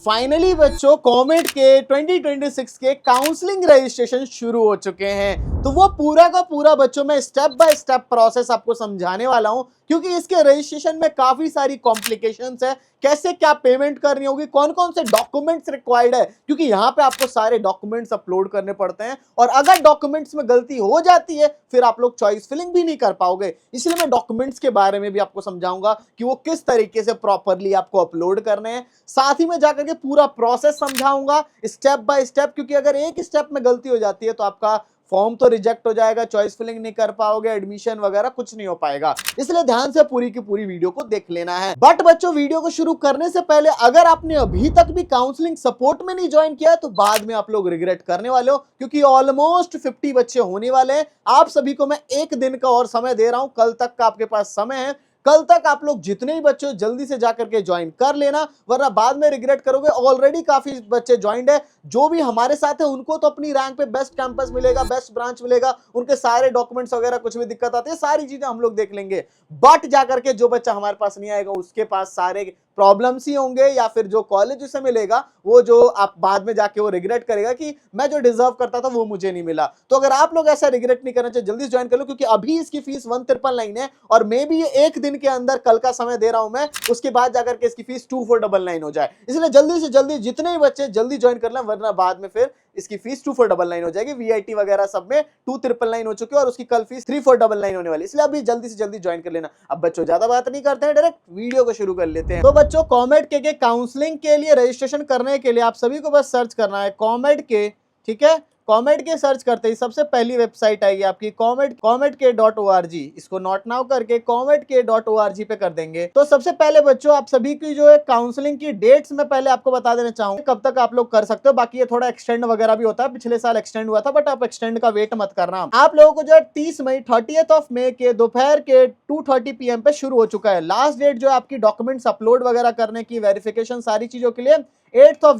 Finally बच्चों comet के 2026 के काउंसलिंग रजिस्ट्रेशन शुरू हो चुके हैं। तो वो पूरा का पूरा बच्चों मैं स्टेप बाय स्टेप प्रोसेस आपको समझाने वाला हूं, क्योंकि इसके रजिस्ट्रेशन में काफी सारी कॉम्प्लिकेशंस है। कैसे क्या पेमेंट करनी होगी, कौन कौन से डॉक्यूमेंट्स रिक्वायर्ड है, क्योंकि यहाँ पे आपको सारे डॉक्यूमेंट्स अपलोड करने पड़ते हैं और अगर डॉक्यूमेंट्स में गलती हो जाती है फिर आप लोग चॉइस फिलिंग भी नहीं कर पाओगे। इसलिए मैं डॉक्यूमेंट्स के बारे में भी आपको समझाऊंगा कि वो किस तरीके से प्रॉपरली आपको अपलोड करने हैं। साथ ही में जाकर के पूरा प्रोसेस समझाऊंगा स्टेप बाय स्टेप, क्योंकि अगर एक स्टेप में गलती हो जाती है तो आपका फॉर्म तो रिजेक्ट हो जाएगा, चॉइस फिलिंग नहीं कर पाओगे, एडमिशन वगैरह कुछ नहीं हो पाएगा। इसलिए ध्यान से पूरी की पूरी वीडियो को देख लेना है। बट बच्चों वीडियो को शुरू करने से पहले अगर आपने अभी तक भी काउंसलिंग सपोर्ट में नहीं ज्वाइन किया तो बाद में आप लोग रिग्रेट करने वाले हो, क्योंकि ऑलमोस्ट 50 बच्चे होने वाले हैं। आप सभी को मैं एक दिन का और समय दे रहा हूं, कल तक का आपके पास समय है। कल तक आप लोग जितने ही बच्चे जल्दी से जाकर के ज्वाइन कर लेना, वरना बाद में रिग्रेट करोगे। ऑलरेडी काफी बच्चे ज्वाइंड है, जो भी हमारे साथ है उनको तो अपनी रैंक पे बेस्ट कैंपस मिलेगा, बेस्ट ब्रांच मिलेगा, उनके सारे डॉक्यूमेंट्स वगैरह कुछ भी दिक्कत आती है सारी चीजें हम लोग देख लेंगे। बट जाकर के जो बच्चा हमारे पास नहीं आएगा उसके पास सारे प्रॉब्लम्स ही होंगे, या फिर जो कॉलेज उसे मिलेगा वो जो आप बाद में जाके वो रिग्रेट करेगा कि मैं जो डिजर्व करता था वो मुझे नहीं मिला। तो अगर आप लोग ऐसा रिग्रेट नहीं करना चाहिए, जल्दी ज्वाइन कर लो, क्योंकि अभी इसकी फीस 1,399 है और मे भी ये एक दिन के अंदर, कल का समय दे रहा हूं मैं, उसके बाद जाकर के इसकी फीस 2499 हो जाए। इसलिए जल्दी से जल्दी जितने ही बच्चे जल्दी ज्वाइन कर लें, वरना बाद में फिर इसकी फीस 2499 हो जाएगी। वीआईटी वगैरह सब में 2999 हो चुकी है और उसकी कल फीस 3499 होने वाली, इसलिए अभी जल्दी से जल्दी ज्वाइन कर लेना। अब बच्चों ज्यादा बात नहीं करते हैं, डायरेक्ट वीडियो को शुरू कर लेते हैं। तो बच्चों कॉमेट के काउंसलिंग के लिए रजिस्ट्रेशन करने के लिए आप सभी को बस सर्च करना है कॉमेट के, ठीक है। कॉमेट के सर्च करते ही सबसे पहली वेबसाइट आएगी आपकी comet.org। इसको नोट नाउ करके comet.org पे कर देंगे। तो सबसे पहले बच्चों आप सभी की जो है काउंसलिंग की डेट्स में पहले आपको बता देना चाहूंगा कब तक आप लोग कर सकते हो। बाकी ये थोड़ा एक्सटेंड वगैरह भी होता है, पिछले साल एक्सटेंड हुआ था, बट आप एक्सटेंड का वेट मत करना। आप लोगों को जो है 30 मई 30 मई के दोपहर के 2:30 PM पे शुरू हो चुका है। लास्ट डेट जो है आपकी डॉक्यूमेंट्स अपलोड वगैरह करने की, वेरिफिकेशन सारी चीजों के लिए 8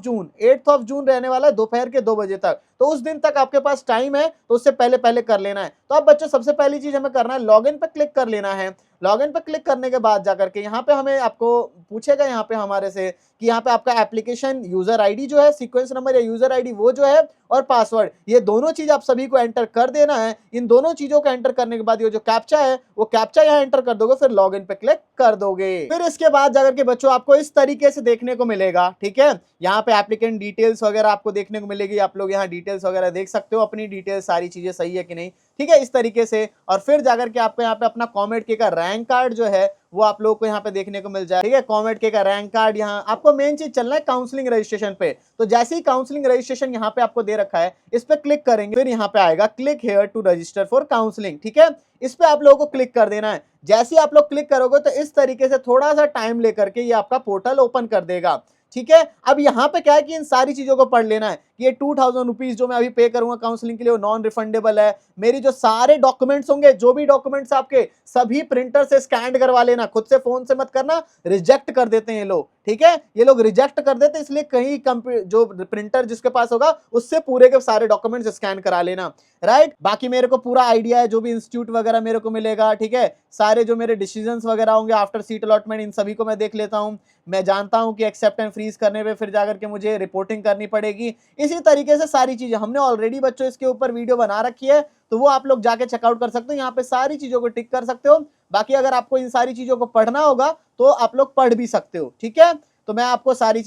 जून रहने वाला है, दोपहर के 2 बजे तक। तो उस दिन तक आपके पास टाइम है, तो उससे पहले पहले कर लेना है। तो अब बच्चों सबसे पहली चीज हमें करना है, लॉगिन पे क्लिक कर लेना है। लॉगिन पे क्लिक करने के बाद जाकर के यहाँ पे हमें आपको पूछेगा यहाँ पे हमारे से कि यहाँ पे आपका एप्लीकेशन यूजर आईडी जो है, सीक्वेंस नंबर या यूजर आईडी वो जो है, और पासवर्ड, ये दोनों चीज आप सभी को एंटर कर देना है। इन दोनों चीजों को एंटर करने के बाद ये जो कैप्चा है वो कैप्चा यहाँ एंटर कर दोगे, फिर लॉगिन पे क्लिक कर दोगे। फिर इसके बाद जाकर के बच्चों आपको इस तरीके से देखने को मिलेगा, ठीक है। यहाँ पे एप्लीकेंट डिटेल्स वगैरह आपको देखने को मिलेगी। आप लोग यहाँ डिटेल्स वगैरह देख सकते हो, अपनी डिटेल्स सारी चीजें सही है कि नहीं, ठीक है, इस तरीके से। और फिर जाकर के आपको यहाँ पे अपना कॉमेट के का रैंक कार्ड जो है वो आप लोगों को यहाँ पे देखने को मिल जाए, ठीक है। कॉमेट के का रैंक कार्ड, यहाँ आपको मेन चीज चलना है काउंसलिंग रजिस्ट्रेशन पे। तो जैसे ही काउंसलिंग रजिस्ट्रेशन यहाँ पे आपको दे रखा है, इस पे क्लिक करेंगे, फिर यहाँ पे आएगा click here to register for counselling, ठीक है। इस पे आप लोगों को क्लिक कर देना है। जैसे ही आप लोग क्लिक करोगे तो इस तरीके से थोड़ा सा टाइम लेकर के ये आपका पोर्टल ओपन कर देगा, ठीक है। अब यहाँ पे क्या है कि इन सारी चीजों को पढ़ लेना है। ये 2000 रुपीज जो मैं अभी पे करूंगा काउंसलिंग के लिए वो नॉन रिफंडेबल है। मेरी जो सारे डॉक्यूमेंट्स होंगे, जो भी डॉक्यूमेंट्स आपके, सभी प्रिंटर से स्कैन करवा लेना, खुद से फोन से मत करना, रिजेक्ट कर देते हैं ये लोग, ठीक है। ये लोग रिजेक्ट कर देते हैं, इसलिए कहीं जो प्रिंटर जिसके पास होगा उससे पूरे के सारे डॉक्यूमेंट्स स्कैन करा लेना, राइट। बाकी मेरे को पूरा आइडिया है, जो भी इंस्टीट्यूट वगैरह मेरे को मिलेगा, ठीक है। सारे जो मेरे डिसीजंस वगैरह होंगे आफ्टर सीट अलॉटमेंट, इन सभी को मैं देख लेता हूं। मैं जानता हूं कि एक्सेप्ट एंड फ्रीज करने पे फिर जाकर के मुझे रिपोर्टिंग करनी पड़ेगी। इसी तरीके से सारी चीजें हमने ऑलरेडी बच्चों इसके ऊपर वीडियो बना रखी है, तो वो आप लोग जाके चेकआउट कर सकते हो। यहाँ पे सारी चीजों को टिक कर सकते हो। बाकी अगर आपको इन सारी चीजों को पढ़ना होगा तो आप लोग पढ़ भी सकते हो, ठीक है। तो मैं आपको सारी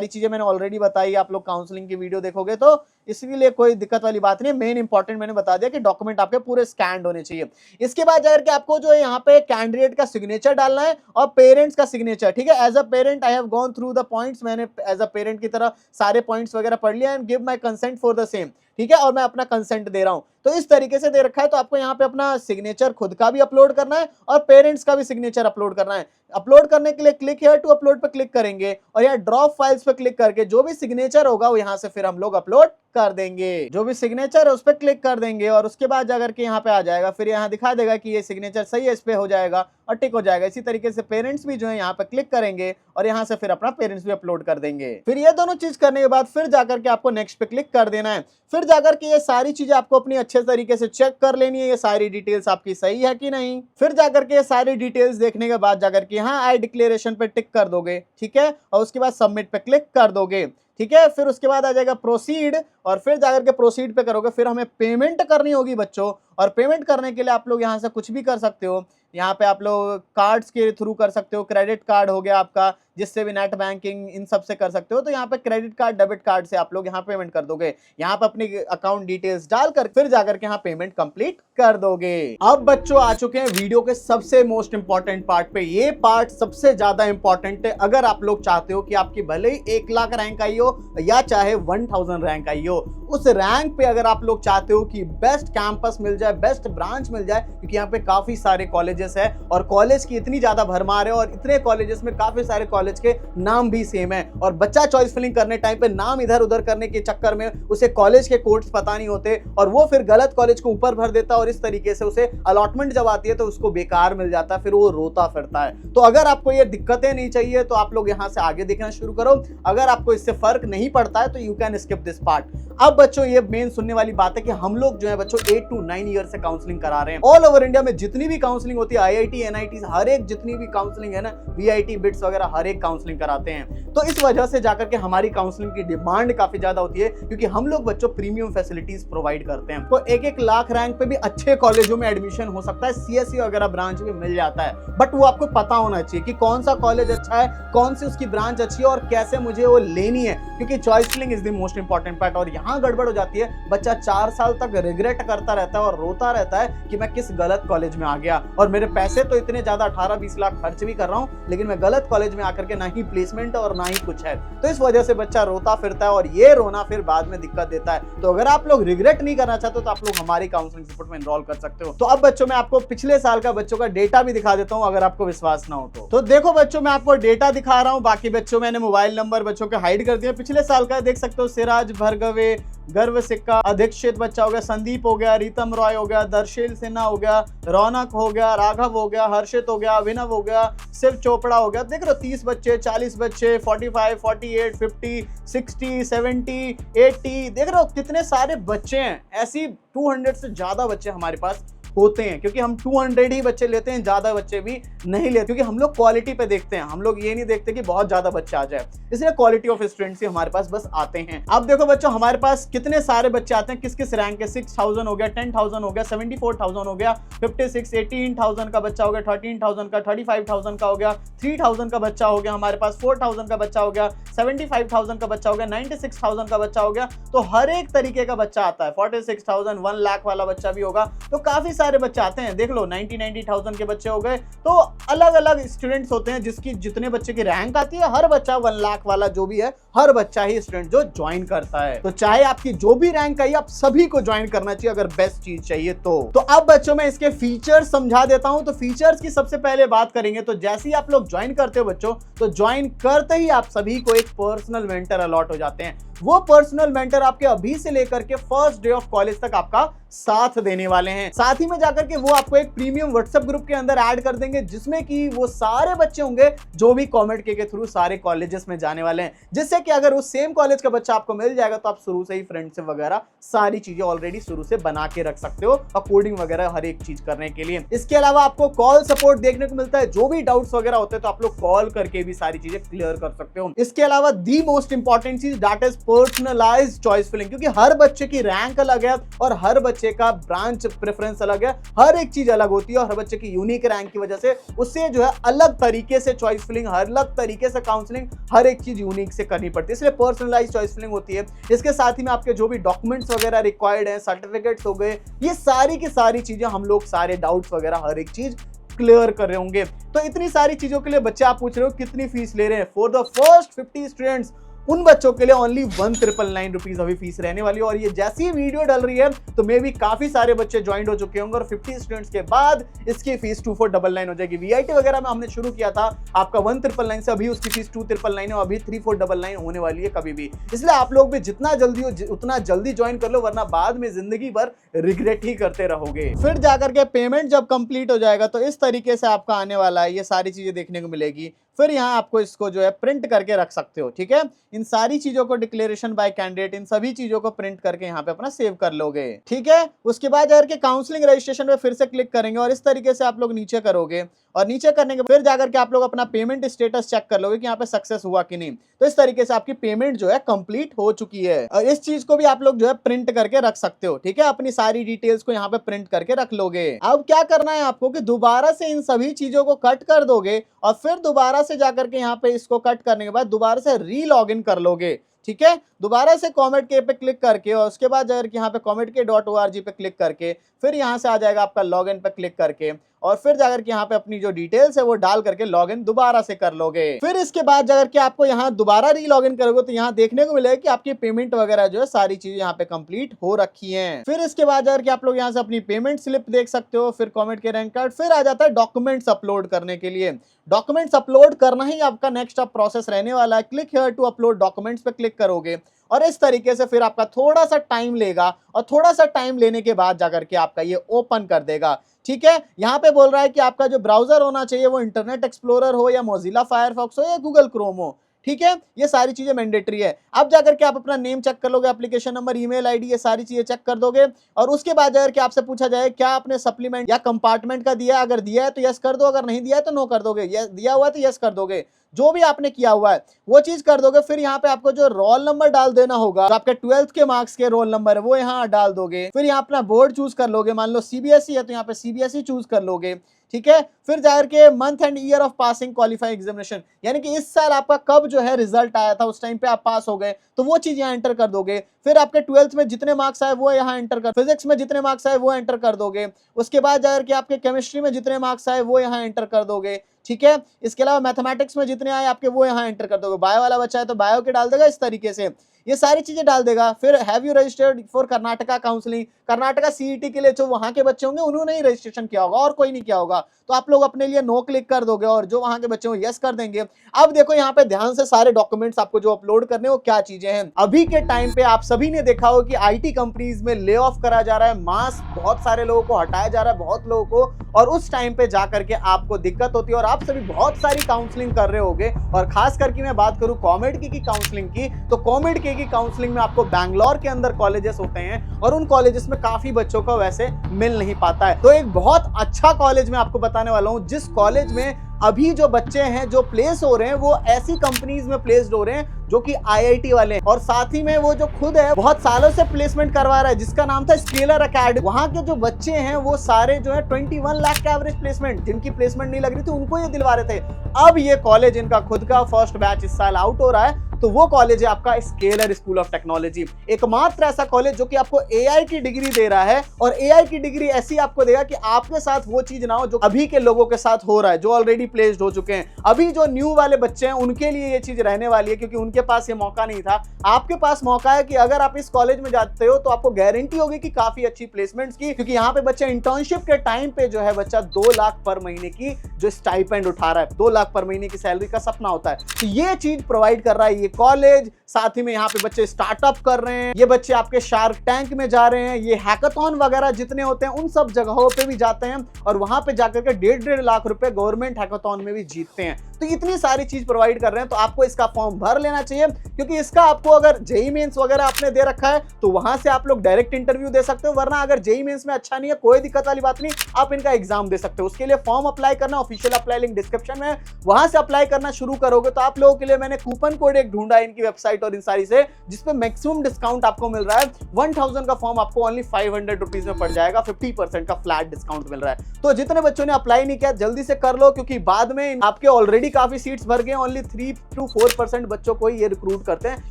चीजें मैंने ऑलरेडी बताई। आप लोग काउंसलिंग की वीडियो देखोगे तो इसलिए कोई दिक्कत वाली बात नहीं है। मेन इंपॉर्टेंट मैंने बता दिया कि डॉक्यूमेंट आपके पूरे स्कैन्ड होने चाहिए। इसके बाद जाकर के आपको जो है यहाँ पे कैंडिडेट का सिग्नेचर डालना है और पेरेंट्स का सिग्नेचर, ठीक है। As a parent I have gone through the points, मैंने एज अ पेरेंट की तरह सारे पॉइंट्स वगैरह पढ़ लिया and give my consent for the same, ठीक है। और मैं अपना कंसेंट दे रहा हूं, तो इस तरीके से दे रखा है। तो आपको यहाँ पे अपना सिग्नेचर खुद का भी अपलोड करना है और पेरेंट्स का भी सिग्नेचर अपलोड करना है। अपलोड करने के लिए क्लिक हियर टू अपलोड पे क्लिक करेंगे और यहाँ ड्रॉप फाइल्स पे क्लिक करके जो भी सिग्नेचर होगा वो यहाँ से फिर हम लोग अपलोड कर देंगे। जो भी सिग्नेचर है उस पर क्लिक कर देंगे और उसके बाद जाकर के यहाँ पे आ जाएगा, फिर यहाँ दिखा देगा कि ये सिग्नेचर सही है, इस पे हो जाएगा और टिक हो जाएगा। इसी तरीके से पेरेंट्स भी जो है यहाँ पे क्लिक करेंगे और यहाँ से फिर अपना पेरेंट्स भी अपलोड कर देंगे। फिर ये दोनों चीज करने के बाद फिर जाकर के आपको नेक्स्ट पे क्लिक कर देना है। फिर जाकर के ये सारी चीजें आपको अपनी अच्छे तरीके से चेक कर लेनी है, ये सारी डिटेल्स आपकी सही है कि नहीं। फिर जाकर के ये सारी डिटेल्स देखने के बाद जाकर के यहाँ आई डिक्लेरेशन पे टिक कर दोगे, ठीक है, और उसके बाद सबमिट पे क्लिक कर दोगे, ठीक है। फिर उसके बाद आ जाएगा प्रोसीड और फिर जाकर के प्रोसीड पे करोगे। फिर हमें पेमेंट करनी होगी बच्चों, और पेमेंट करने के लिए आप लोग यहाँ से कुछ भी कर सकते हो। यहाँ पे आप लोग कार्ड्स के थ्रू कर सकते हो, क्रेडिट कार्ड हो गया आपका, जिससे भी नेट बैंकिंग इन सब से कर सकते हो। तो यहाँ पे क्रेडिट कार्ड, डेबिट कार्ड से आप लोग यहाँ पेमेंट कर दोगे। यहाँ पे अपनी अकाउंट डिटेल्स डालकर फिर जाकर के यहाँ पेमेंट कंप्लीट कर दोगे। अब बच्चों आ चुके हैं वीडियो के सबसे मोस्ट इंपॉर्टेंट पार्ट पे। ये पार्ट सबसे ज्यादा इंपॉर्टेंट है अगर आप लोग चाहते हो कि आपकी भले ही 1 लाख रैंक आई हो या चाहे 1000 रैंक आई हो, उस रैंक पे अगर आप लोग चाहते हो कि बेस्ट कैंपस मिल जाए, बेस्ट ब्रांच मिल जाए, क्योंकि यहाँ पे काफी सारे कॉलेजेस है और कॉलेज की इतनी ज्यादा भरमार है और इतने कॉलेजेस में काफी सारे कॉलेज के नाम भी सेम है, और बच्चा चॉइस फिलिंग करने टाइम पे नाम इधर उधर करने के चक्कर में उसे कॉलेज के कोड्स पता नहीं होते और वो फिर गलत कॉलेज को ऊपर भर देता है और इस तरीके से उसे अलॉटमेंट जब आती है तो उसको बेकार मिल जाता है, फिर वो रोता फिरता है। तो अगर आपको ये दिक्कतें नहीं चाहिए तो आप लोग यहाँ से आगे देखना शुरू करो। अगर आपको इससे फर्क नहीं पड़ता है तो you can skip this part. अब बच्चों ये मेन सुनने वाली बात है कि हम लोग जो है बच्चों 8 to 9 ईयर से काउंसलिंग करा रहे हैं। ऑल ओवर इंडिया में जितनी भी काउंसलिंग होती है, IIT NIT हर एक जितनी भी काउंसलिंग है ना, VIT बिट्स वगैरह हर एक काउंसलिंग कराते हैं। तो इस वजह से जाकर के हमारी काउंसलिंग की डिमांड काफी ज्यादा होती है, क्योंकि हम लोग बच्चों प्रीमियम फैसिलिटीज प्रोवाइड करते हैं। तो 1-1 लाख रैंक पे भी अच्छे कॉलेजों में एडमिशन हो सकता है, CSE वगैरह ब्रांच भी मिल जाता है। बट वो आपको पता होना चाहिए कि कौन सा कॉलेज अच्छा है, कौन सी उसकी ब्रांच अच्छी है और कैसे मुझे वो लेनी है, क्योंकि choice filling is the most important part. और यहाँ गड़बड़ हो जाती है, बच्चा 4 साल तक रिग्रेट करता रहता है और रोता रहता है कि मैं किस गलत कॉलेज में आ गया और मेरे पैसे तो इतने ज्यादा 18-20 लाख खर्च भी कर रहा हूँ, लेकिन मैं गलत कॉलेज में आकर के ना ही प्लेसमेंट और ना ही कुछ है। तो इस वजह से बच्चा रोता फिरता है और ये रोना फिर बाद में दिक्कत देता है। तो अगर आप लोग रिग्रेट नहीं करना चाहते तो आप लोग हमारी काउंसलिंग सपोर्ट में एनरोल कर सकते हो। तो अब बच्चों मैं आपको पिछले साल का बच्चों का डेटा भी दिखा देता हूँ, अगर आपको विश्वास ना हो तो देखो बच्चों, मैं आपको डेटा दिखा रहा हूँ। बाकी बच्चों मैंने मोबाइल नंबर बच्चों के हाइड कर दिया। पिछले साल का देख सकते हो, सिराज भरगवे, गर्व सिक्का, अधीक्षित बच्चा हो गया, संदीप हो गया, रीतम रॉय हो गया, दर्शील सिन्हा हो गया, रौनक हो गया, राघव हो गया, हर्षित हो गया, अभिनव हो गया, शिव चोपड़ा हो गया। देख रहे हो 30 बच्चे, 40 बच्चे, 45, 48, 50, 60, 70, 80, देख रहे हो कितने सारे बच्चे हैं। ऐसी 200 से ज्यादा बच्चे हमारे पास होते हैं, क्योंकि हम 200 ही बच्चे लेते हैं, ज्यादा बच्चे भी नहीं लेते, क्योंकि हम लोग क्वालिटी पे देखते हैं। हम लोग ये नहीं देखते कि बहुत ज्यादा बच्चे आ जाए, इसलिए क्वालिटी ऑफ स्टूडेंट्स ही हमारे पास बस आते हैं। अब देखो बच्चों, हमारे पास कितने सारे बच्चे आते हैं, किस किस रैंक के। 6000 हो गया, 10000 हो गया, 74000 हो गया, 56, 18000 का बच्चा हो गया, 13000 का, 35000 का हो गया, 3000 का बच्चा हो गया हमारे पास, 4000 का बच्चा हो गया, 75000 का बच्चा हो गया, 96000 का बच्चा हो गया। तो हर एक तरीके का बच्चा आता है। 46000, 1 लाख वाला बच्चा भी होगा। तो काफी सारे बच्चे आते हैं। देख लो 90,000 के बच्चे हो गए। तो अलग अलग स्टूडेंट्स होते हैं, जिसकी जितने बच्चे की रैंक आती है, हर बच्चा 1 लाख वाला जो भी है, हर बच्चा ही स्टूडेंट जो ज्वाइन करता है। तो चाहे आपकी जो भी रैंक आई, आप सभी को ज्वाइन करना चाहिए अगर बेस्ट चीज चाहिए तो। अब बच्चों मैं इसके फीचर्स समझा देता हूं। तो फीचर्स की सबसे पहले बात करेंगे, तो जैसे ही आप लोग ज्वाइन करते हो बच्चों, तो ज्वाइन करते ही आप सभी को एक पर्सनल मेंटर अलॉट हो जाते हैं। वो पर्सनल मेंटर आपके अभी से लेकर के फर्स्ट डे ऑफ कॉलेज तक आपका साथ देने वाले हैं। साथ ही में जाकर के वो आपको एक प्रीमियम व्हाट्सएप ग्रुप के अंदर ऐड कर देंगे, जिसमें कि वो सारे बच्चे होंगे जो भी कॉमेड के थ्रू सारे कॉलेजेस में जाने वाले हैं, जिससे कि अगर उस सेम कॉलेज का बच्चा आपको मिल जाएगा तो आप शुरू से ही फ्रेंडशिप वगैरह सारी चीजें ऑलरेडी शुरू से बना के रख सकते हो, कोडिंग वगैरह हर एक चीज करने के लिए। इसके अलावा आपको कॉल सपोर्ट देखने को मिलता है। जो भी डाउट्स वगैरह होते हैं तो आप लोग कॉल करके भी सारी चीजें क्लियर कर सकते हो। इसके अलावा दी मोस्ट इंपॉर्टेंट चीज, that is personalised choice filling, क्योंकि हर बच्चे की रैंक अलग है और हर बच्चे का ब्रांच प्रेफरेंस अलग है, हर एक चीज अलग होती है और हर बच्चे की यूनिक रैंक की वजह से उससे जो है अलग तरीके से चॉइस फिलिंग, अलग तरीके से काउंसलिंग, हर एक चीज यूनिक से करनी पड़ती है, इसलिए पर्सनलाइज्ड चॉइस फिलिंग होती है। इसके साथ ही में आपके जो भी डॉक्यूमेंट्स वगैरह रिक्वायर्ड हैं, सर्टिफिकेट्स हो गए, ये सारी की सारी चीजें हम लोग सारे डाउट्स वगैरह हर एक चीज क्लियर कर रहे होंगे। तो इतनी सारी चीजों के लिए बच्चे आप पूछ रहे हो कितनी फीस ले रहे हैं। फॉर द फर्स्ट 50 स्टूडेंट्स उन बच्चों के लिए ओनली 1999 रुपीज अभी फीस रहने वाली है। और ये जैसी वीडियो डल रही है तो मे भी काफी सारे बच्चे ज्वाइन हो चुके होंगे और 50 स्टूडेंट्स के बाद इसकी फीस 2499 हो जाएगी। वीआईटी वगैरह में हमने शुरू किया था आपका 1999 से, अभी उसकी फीस 2499 है और अभी 3499 होने वाली है कभी भी। इसलिए आप लोग भी जितना जल्दी हो उतना जल्दी ज्वाइन कर लो, वरना बाद में जिंदगी भर रिग्रेट ही करते रहोगे। फिर जाकर के पेमेंट जब कंप्लीट हो जाएगा तो इस तरीके से आपका आने वाला है, ये सारी चीजें देखने को मिलेगी। फिर यहाँ आपको इसको जो है प्रिंट करके रख सकते हो, ठीक है। इन सारी चीजों को डिक्लेरेशन बाय कैंडिडेट, इन सभी चीजों को प्रिंट करके यहाँ पे अपना सेव कर लोगे, ठीक है। उसके बाद जाकर के काउंसलिंग रजिस्ट्रेशन पे फिर से क्लिक करेंगे और इस तरीके से आप लोग नीचे करोगे और नीचे करने के फिर जाकर के आप लोग अपना पेमेंट स्टेटस चेक कर लोगे कि यहाँ पे सक्सेस हुआ कि नहीं। तो इस तरीके से आपकी पेमेंट जो है कंप्लीट हो चुकी है और इस चीज को भी आप लोग जो है प्रिंट करके रख सकते हो, ठीक है। अपनी सारी डिटेल्स को यहाँ पे प्रिंट करके रख लोगे। अब क्या करना है आपको कि दोबारा से इन सभी चीजों को कट कर दोगे और फिर दोबारा से जाकर के यहाँ पे इसको कट करने के बाद दोबारा से री लॉग इन कर लोगे, ठीक है। दोबारा से कॉमेट के पे क्लिक करके और उसके बाद जाकर यहाँ पे cometk.org पे क्लिक करके फिर यहाँ से आ जाएगा आपका लॉगिन पे क्लिक करके और फिर जाकर के यहाँ पे अपनी जो डिटेल्स है वो डाल करके लॉगिन दोबारा से कर लोगे। फिर इसके बाद जाकर के आपको यहाँ दोबारा री लॉगिन करोगे तो यहाँ देखने को मिलेगा कि आपकी पेमेंट वगैरह जो है सारी चीजें यहाँ पे कंप्लीट हो रखी हैं। फिर इसके बाद जाकर के आप लोग यहाँ से अपनी पेमेंट स्लिप देख सकते हो, फिर कॉमेट के रैंक कार्ड, फिर आ जाता है डॉक्यूमेंट्स अपलोड करने के लिए। डॉक्यूमेंट्स अपलोड करना ही आपका नेक्स्ट अब प्रोसेस रहने वाला है। Click here to upload documents पे क्लिक करोगे और इस तरीके से फिर आपका थोड़ा सा टाइम लेगा और थोड़ा सा टाइम लेने के बाद जाकर के आपका ये ओपन कर देगा, ठीक है। यहाँ पे बोल रहा है कि आपका जो ब्राउजर होना चाहिए वो इंटरनेट एक्सप्लोरर हो या मोजिला फायरफॉक्स हो या गूगल क्रोम हो, ठीक है। ये सारी चीजें मैंडेटरी है। अब जाकर के आप अपना नेम चेक कर लोगे, एप्लीकेशन नंबर, ईमेल आईडी, ये सारी चीजें चेक कर दोगे और उसके बाद जाकर के आपसे पूछा जाए क्या आपने सप्लीमेंट या कंपार्टमेंट का दिया है। अगर दिया है तो यस कर दो, अगर नहीं दिया है तो नो कर दोगे। दिया हुआ है तो यस कर दोगे, जो भी आपने किया हुआ है वो चीज कर दोगे। फिर यहाँ पे आपको जो रोल नंबर डाल देना होगा, तो आपके 12th के मार्क्स के रोल नंबर है वो यहाँ डाल दोगे। फिर यहाँ अपना बोर्ड चूज कर लोगे, मान लो सीबीएसई है तो यहाँ पे सीबीएसई चूज कर लोगे, ठीक है। फिर जाकर के month and year of passing qualifying examination, यानी कि इस साल आपका कब जो है रिजल्ट आया था, उस टाइम पे आप पास हो गए तो वो चीज यहाँ एंटर कर दोगे। फिर आपके 12th में जितने मार्क्स आए वो यहाँ एंटर कर, फिजिक्स में जितने मार्क्स आए वो एंटर कर दोगे। उसके बाद जाकर के आपके केमिस्ट्री में जितने मार्क्स आए वो यहाँ एंटर कर दोगे, ठीक है। इसके अलावा मैथमेटिक्स में जितने आए आपके वो यहाँ एंटर कर दोगे। बायो वाला बच्चा है तो बायो के डाल देगा, इस तरीके से ये सारी चीजें डाल देगा। फिर have you registered for Karnataka counselling, Karnataka CET के लिए जो वहां के बच्चे होंगे उन्होंने ही रजिस्ट्रेशन किया होगा और कोई नहीं किया होगा, तो आप लोग अपने लिए नो क्लिक कर दोगे और जो वहां के बच्चे होंगे यस कर देंगे। अब देखो यहाँ पे ध्यान से सारे डॉक्यूमेंट्स आपको जो अपलोड करने वो क्या चीजें हैं। अभी के टाइम पे आप सभी ने देखा हो कि आईटी कंपनीज में ले ऑफ करा जा रहा है, मास बहुत सारे लोगों को हटाया जा रहा है, बहुत लोगों को, और उस टाइम पे जाकर के आपको दिक्कत होती है और आप सभी बहुत सारी काउंसलिंग कर रहे होगे। और खास करके मैं बात करूं कॉमेड की काउंसलिंग की, तो कॉमेड की काउंसलिंग में आपको बैंगलोर के अंदर कॉलेजेस होते हैं और उन कॉलेजेस में काफी बच्चों को वैसे मिल नहीं पाता है। तो एक बहुत अच्छा कॉलेज मैं आपको बताने वाला हूं, जिस कॉलेज में अभी जो बच्चे हैं जो प्लेस हो रहे हैं वो ऐसी कंपनीज में प्लेस्ड हो रहे हैं जो कि आईआईटी वाले हैं, और साथ ही में वो जो खुद है बहुत सालों से प्लेसमेंट करवा रहा है, जिसका नाम था स्केलर एकेडमी। वहां के जो बच्चे हैं वो सारे जो है 21 लाख का एवरेज प्लेसमेंट, जिनकी प्लेसमेंट नहीं लग रही थी उनको ये दिलवा रहे थे। अब ये कॉलेज इनका खुद का फर्स्ट बैच इस साल आउट हो रहा है, तो वो कॉलेज है आपका स्केलर स्कूल ऑफ टेक्नोलॉजी, एकमात्र ऐसा कॉलेज जो कि आपको एआई की डिग्री दे रहा है। और एआई की डिग्री ऐसी आपको देगा कि आपके साथ वो चीज ना हो जो अभी के लोगों के साथ हो रहा है, जो ऑलरेडी प्लेस्ड हो चुके हैं। अभी जो न्यू वाले बच्चे हैं उनके लिए ये चीज रहने वाली है, क्योंकि उनके पास ये मौका नहीं था। आपके पास मौका है कि अगर आप इस कॉलेज में जाते हो तो आपको गारंटी होगी कि काफी अच्छी प्लेसमेंट्स की, क्योंकि यहाँ पे बच्चे इंटर्नशिप के टाइम पे जो है बच्चा 2 लाख पर महीने की जो स्टाइपेंड उठा रहा है, 2 लाख पर महीने की सैलरी का सपना होता है, तो ये चीज प्रोवाइड कर रहा है ये कॉलेज। साथ ही में यहाँ पे बच्चे स्टार्टअप कर रहे हैं, ये बच्चे आपके शार्क टैंक में जा रहे हैं, ये हैकाथॉन वगैरह जितने होते हैं उन सब जगहों पे भी जाते हैं और वहां पे जाकर के 1.5 लाख रुपए गवर्नमेंट हैकाथॉन में भी जीतते हैं। तो इतनी सारी चीज प्रोवाइड कर रहे हैं, तो आपको इसका फॉर्म भर लेना चाहिए, क्योंकि इसका आपको अगर जेईई मेंस वगैरह आपने दे रखा है तो वहां से आप लोग डायरेक्ट इंटरव्यू दे सकते हो, वरना अगर जेईई मेंस में अच्छा नहीं है कोई दिक्कत वाली बात नहीं, आप इनका एग्जाम दे सकते हो। उसके लिए फॉर्म अप्लाई करना, ऑफिशियल अप्लाई लिंक डिस्क्रिप्शन में, वहां से अप्लाई करना शुरू करोगे तो आप लोगों के लिए मैंने कूपन कोड एक ढूंढा है इनकी वेबसाइट और इन सारी से, जिसपे मैक्सिमम डिस्काउंट आपको मिल रहा है। 1000 का फॉर्म आपको ओनली 500 रुपीज में पड़ जाएगा, 50% का फ्लैट डिस्काउंट मिल रहा है। तो जितने बच्चों ने अप्लाई नहीं किया जल्दी से कर लो, क्योंकि बाद में आपके ऑलरेडी काफी सीट्स भर गए, ओनली 3 to 4% बच्चों को ये रिक्रूट करते हैं,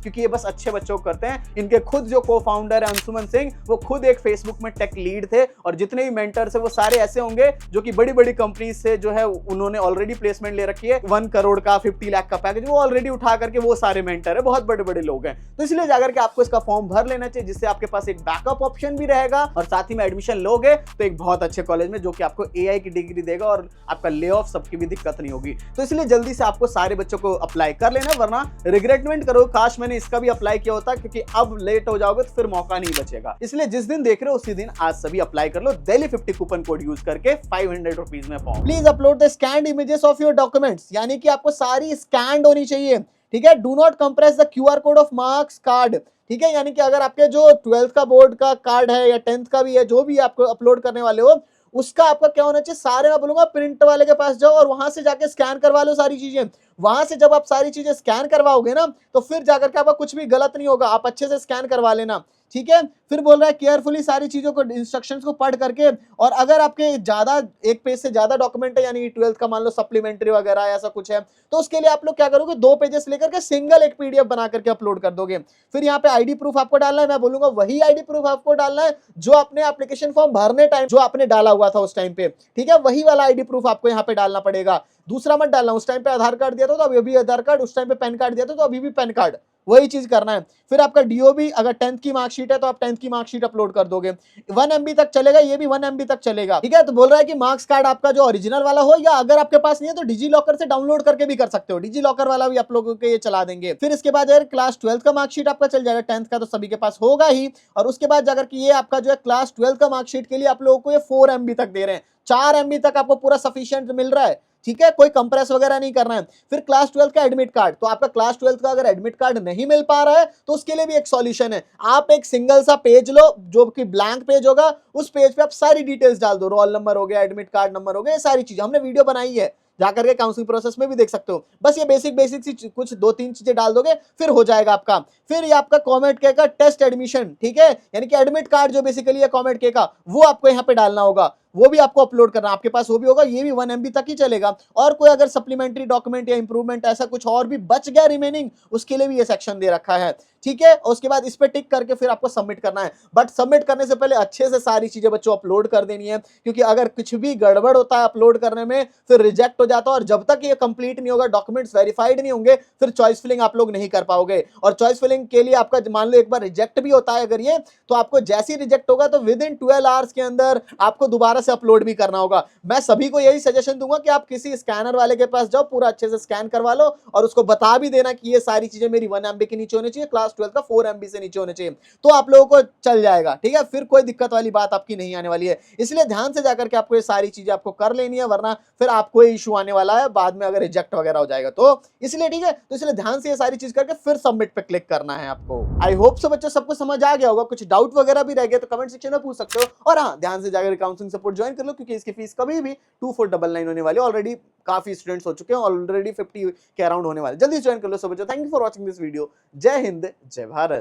क्योंकि ये बस अच्छे बच्चों को करते हैं। इनके खुद जो को फाउंडर है अंशुमन सिंह, वो खुद एक फेसबुक में टेक लीड थे, और जितने भी मेंटर्स है वो सारे ऐसे होंगे जो कि बड़ी बड़ी कंपनी से जो है उन्होंने ऑलरेडी प्लेसमेंट ले रखी है। 1 करोड़ का 50 लाख का पैकेज वो ऑलरेडी उठा करके, वो सारे मेंटर है, बहुत बड़े बड़े लोग हैं। तो इसलिए जाकर के आपको इसका फॉर्म भर लेना चाहिए, जिससे आपके पास एक बैकअप ऑप्शन भी रहेगा, और साथ ही में एडमिशन लोगे तो एक बहुत अच्छे कॉलेज में, जो कि आपको एआई की डिग्री देगा, और आपका ले ऑफ सबकी भी दिक्कत नहीं होगी। तो इसलिए जल्दी से आपको सारे बच्चों को अप्लाई कर लेना, वरना रिग्रेटमेंट करो, काश मैंने इसका भी अप्लाई किया होता, क्योंकि अब लेट हो जाओगे तो फिर मौका नहीं बचेगा। इसलिए जिस दिन देख रहे हो उसी दिन आज सभी अप्लाई कर लो, दिल्ली 50 कूपन कोड यूज करके 500 रुपीज में form. Please upload the scanned images of your documents, यानी कि आपको सारी स्कैन्ड होनी चाहिए, ठीक है। Do not compress the QR code of marks card, ठीक है। यानी कि अगर आपके जो 12th का बोर्ड का कार्ड है या 10th का भी है, जो भी आपको अपलोड करने वाले हो, उसका आपका क्या होना चाहिए, सारे मैं बोलूंगा प्रिंट वाले के पास जाओ और वहां से जाके स्कैन करवा लो सारी चीजें। वहां से जब आप सारी चीजें स्कैन करवाओगे ना, तो फिर जाकर के आपका कुछ भी गलत नहीं होगा, आप अच्छे से स्कैन करवा लेना, ठीक है। फिर बोल रहा है केयरफुली सारी चीजों को, इंस्ट्रक्शंस को पढ़ करके, और अगर आपके ज्यादा एक पेज से ज्यादा डॉक्यूमेंट है, यानी 12th का मान लो सप्लीमेंट्री वगैरह ऐसा कुछ है, तो उसके लिए आप लोग क्या करोगे, 2 पेजेस लेकर के सिंगल एक पीडीएफ बना करके अपलोड कर दोगे। फिर यहाँ पे आईडी प्रूफ आपको डालना है, मैं बोलूंगा वही आईडी प्रूफ आपको डालना है जो आपने एप्लीकेशन फॉर्म भरने टाइम जो आपने डाला हुआ था उस टाइम पे, ठीक है। वही वाला आईडी प्रूफ आपको यहाँ पे डालना पड़ेगा, दूसरा मत डालना। उस टाइम पे आधार कार्ड दिया था तो अभी आधार कार्ड, उस टाइम पे पैन कार्ड दिया था तो अभी भी पैन कार्ड, वही चीज करना है। फिर आपका डीओबी, अगर 10th की मार्कशीट है तो आप 10th की मार्कशीट अपलोड कर दोगे। 1 MB तक चलेगा, ये भी 1 MB तक चलेगा, ठीक है। तो बोल रहा है कि मार्क्स कार्ड आपका जो ओरिजिनल वाला हो, या अगर आपके पास नहीं है तो डिजी लॉकर से डाउनलोड करके भी कर सकते हो, डिजी लॉकर वाला भी आप लोगों के ये चला देंगे। फिर इसके बाद यार क्लास 12th का मार्कशीट आपका चल जाएगा, 10th का तो सभी के पास होगा ही, और उसके बाद जाकर के ये आपका जो है क्लास 12th का मार्कशीट के लिए आप लोगों को ये 4 MB तक दे रहे हैं, 4 MB तक आपको पूरा सफिशिएंट मिल रहा है, ठीक है। कोई कंप्रेस वगैरह नहीं करना है। फिर क्लास 12th का एडमिट कार्ड, तो आपका क्लास 12th का अगर एडमिट कार्ड नहीं मिल पा रहा है तो उसके लिए भी एक सॉल्यूशन है, आप एक सिंगल सा पेज लो जो कि ब्लैंक पेज होगा, उस पेज पे आप सारी डिटेल्स डाल दो, रोल नंबर हो गया, एडमिट कार्ड नंबर हो गया, ये सारी चीजें हमने वीडियो बनाई है, जाकर के काउंसलिंग प्रोसेस में भी देख सकते हो। बस ये बेसिक सी कुछ 2-3 चीजें डाल दोगे, फिर हो जाएगा आपका। फिर ये आपका कॉमेट के का टेस्ट एडमिशन, ठीक है, यानी कि एडमिट कार्ड जो बेसिकली है कॉमेट के का, वो आपको यहाँ पे डालना होगा, वो भी आपको अपलोड करना, आपके पास वो भी होगा, ये भी 1 MB तक ही चलेगा। और कोई अगर सप्लीमेंट्री डॉक्यूमेंट या इंप्रूवमेंट ऐसा कुछ और भी बच गया रिमेनिंग, उसके लिए भी ये सेक्शन दे रखा है, ठीक है। उसके बाद इस पे टिक करके फिर आपको सबमिट करना है, बट सबमिट करने से पहले अच्छे से सारी चीजें बच्चों अपलोड कर देनी है, क्योंकि अगर कुछ भी गड़बड़ होता है अपलोड करने में फिर रिजेक्ट हो जाता है, और जब तक ये कंप्लीट नहीं होगा, डॉक्यूमेंट्स वेरीफाइड नहीं होंगे, फिर चॉइस फिलिंग आप लोग नहीं कर पाओगे। और चॉइस फिलिंग के लिए आपका मान लो एक बार रिजेक्ट भी होता है अगर ये, तो आपको जैसे ही रिजेक्ट होगा तो विद इन 12 आवर्स के अंदर आपको दोबारा से अपलोड भी करना होगा। मैं सभी को यही सजेशन दूंगा कि आप किसी स्कैनर वाले के पास जाओ, पूरा अच्छे से स्कैन करवा लो, और उसको बता भी देना कि ये सारी चीजें मेरी 1 MB के नीचे होनी चाहिए, क्लास 12 का 4 MB से नीचे होने चाहिए, तो आप लोगों को चल जाएगा, ठीक है। फिर कोई दिक्कत वाली बात आपकी नहीं आने वाली है। इसलिए ध्यान से जाकर के आपको ये सारी चीजें आपको कर लेनी है, वरना फिर आपको इशू आने वाला है बाद में अगर रिजेक्ट वगैरह हो जाएगा तो। इसलिए ठीक है, तो इसलिए ध्यान से ये सारी चीज करके फिर सबमिट पे क्लिक करना है आपको। आई होप सो बच्चों सबको समझ आ गया होगा, कुछ डाउट वगैरह भी रह गया तो कमेंट सेक्शन में पूछ सकते हो। और हाँ, ध्यान से जाकर काउंसलिंग सपोर्ट ज्वाइन कर लो, क्योंकि इसकी फीस कभी भी 2499 होने वाली है। ऑलरेडी काफी स्टूडेंट्स हो चुके हैं, ऑलरेडी 50 के अराउंड होने वाले। जल्दी ज्वाइन कर लो सब बच्चों। Thank you for watching this video. जय हिंद, जय भारत।